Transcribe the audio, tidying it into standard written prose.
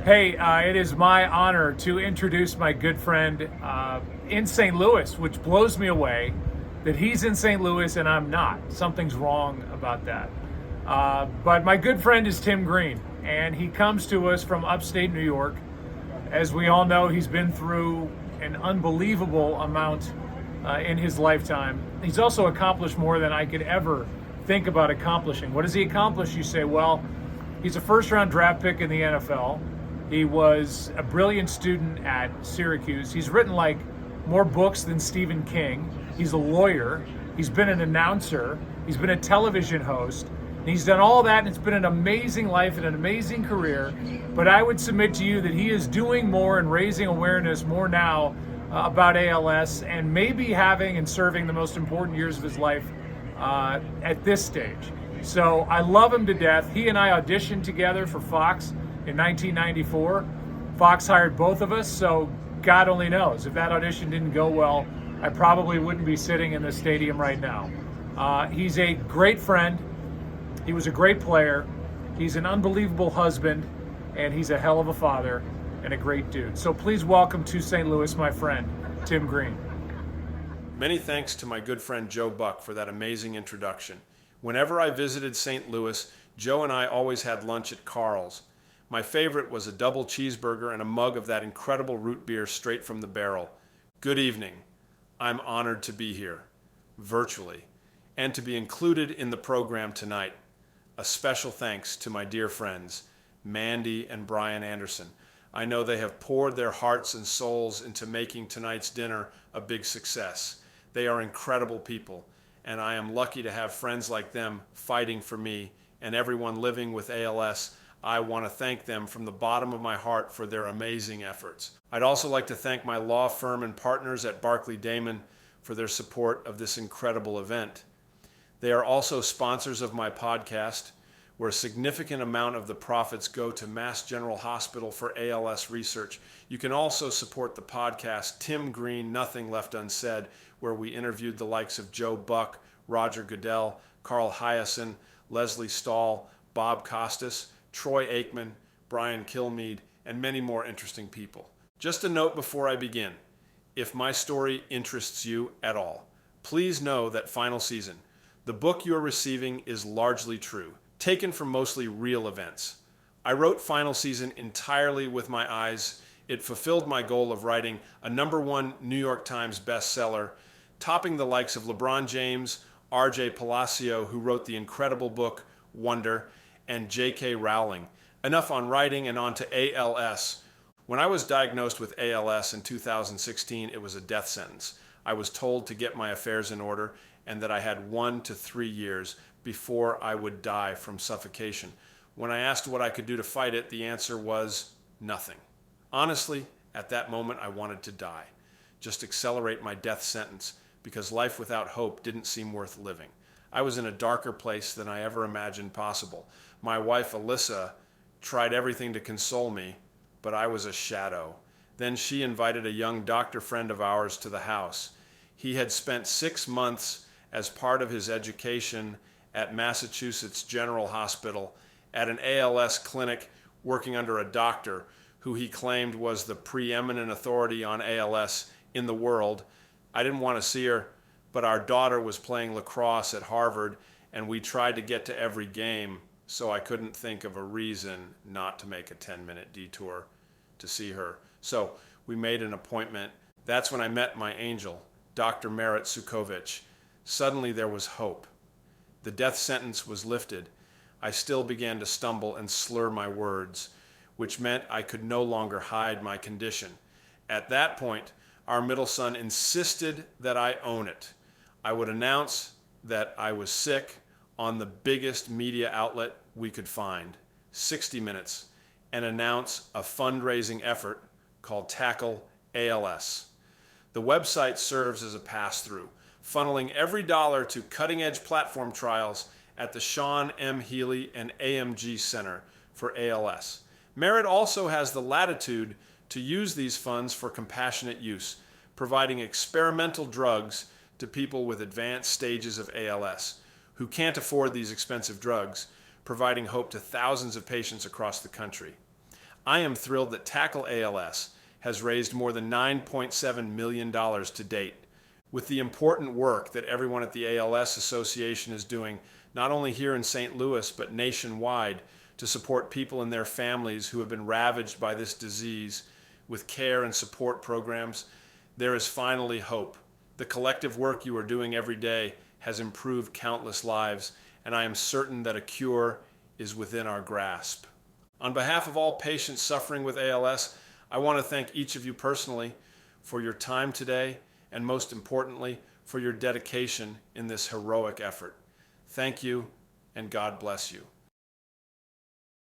Hey, it is my honor to introduce my good friend in St. Louis, which blows me away that he's in St. Louis and I'm not. Something's wrong about that. But my good friend is Tim Green, and he comes to us from upstate New York. As we all know, he's been through an unbelievable amount in his lifetime. He's also accomplished more than I could ever think about accomplishing. What does he accomplish? You say, well, he's a first round draft pick in the NFL. He was a brilliant student at Syracuse. He's written like more books than Stephen King. He's a lawyer. He's been an announcer. He's been a television host. And he's done all that, and it's been an amazing life and an amazing career. But I would submit to you that he is doing more and raising awareness more now about ALS, and maybe having and serving the most important years of his life at this stage. So I love him to death. He and I auditioned together for Fox in 1994. Fox hired both of us, so God only knows. If that audition didn't go well, I probably wouldn't be sitting in this stadium right now. He's a great friend. He was a great player. He's an unbelievable husband, and he's a hell of a father and a great dude. So please welcome to St. Louis, my friend, Tim Green. Many thanks to my good friend Joe Buck for that amazing introduction. Whenever I visited St. Louis, Joe and I always had lunch at Carl's. My favorite was a double cheeseburger and a mug of that incredible root beer straight from the barrel. Good evening. I'm honored to be here, virtually, and to be included in the program tonight. A special thanks to my dear friends, Mandy and Brian Anderson. I know they have poured their hearts and souls into making tonight's dinner a big success. They are incredible people, and I am lucky to have friends like them fighting for me and everyone living with ALS. I want to thank them from the bottom of my heart for their amazing efforts. I'd also like to thank my law firm and partners at Barclay Damon for their support of this incredible event. They are also sponsors of my podcast, where a significant amount of the profits go to Mass General Hospital for ALS research. You can also support the podcast Tim Green, Nothing Left Unsaid, where we interviewed the likes of Joe Buck, Roger Goodell, Carl Hyacin, Leslie Stahl, Bob Costas, Troy Aikman, Brian Kilmeade, and many more interesting people. Just a note before I begin. If my story interests you at all, please know that Final Season, the book you are receiving, is largely true, taken from mostly real events. I wrote Final Season entirely with my eyes. It fulfilled my goal of writing a #1 New York Times bestseller, topping the likes of LeBron James, R.J. Palacio, who wrote the incredible book Wonder, and J.K. Rowling. Enough on writing and on to ALS. When I was diagnosed with ALS in 2016, it was a death sentence. I was told to get my affairs in order and that I had 1 to 3 years before I would die from suffocation. When I asked what I could do to fight it, the answer was nothing. Honestly, at that moment, I wanted to die. Just accelerate my death sentence, because life without hope didn't seem worth living. I was in a darker place than I ever imagined possible. My wife, Alyssa, tried everything to console me, but I was a shadow. Then she invited a young doctor friend of ours to the house. He had spent 6 months as part of his education at Massachusetts General Hospital at an ALS clinic, working under a doctor who he claimed was the preeminent authority on ALS in the world. I didn't want to see her, but our daughter was playing lacrosse at Harvard, and we tried to get to every game, so I couldn't think of a reason not to make a 10-minute detour to see her. So we made an appointment. That's when I met my angel, Dr. Merit Sukovich. Suddenly there was hope. The death sentence was lifted. I still began to stumble and slur my words, which meant I could no longer hide my condition. At that point, our middle son insisted that I own it. I would announce that I was sick on the biggest media outlet we could find, 60 Minutes, and announce a fundraising effort called Tackle ALS. The website serves as a pass-through, funneling every dollar to cutting-edge platform trials at the Sean M. Healy and AMG Center for ALS. Merit also has the latitude to use these funds for compassionate use, providing experimental drugs to people with advanced stages of ALS who can't afford these expensive drugs, providing hope to thousands of patients across the country. I am thrilled that Tackle ALS has raised more than $9.7 million to date. With the important work that everyone at the ALS Association is doing, not only here in St. Louis, but nationwide, to support people and their families who have been ravaged by this disease with care and support programs, there is finally hope. The collective work you are doing every day has improved countless lives, and I am certain that a cure is within our grasp. On behalf of all patients suffering with ALS, I want to thank each of you personally for your time today, and most importantly, for your dedication in this heroic effort. Thank you, and God bless you.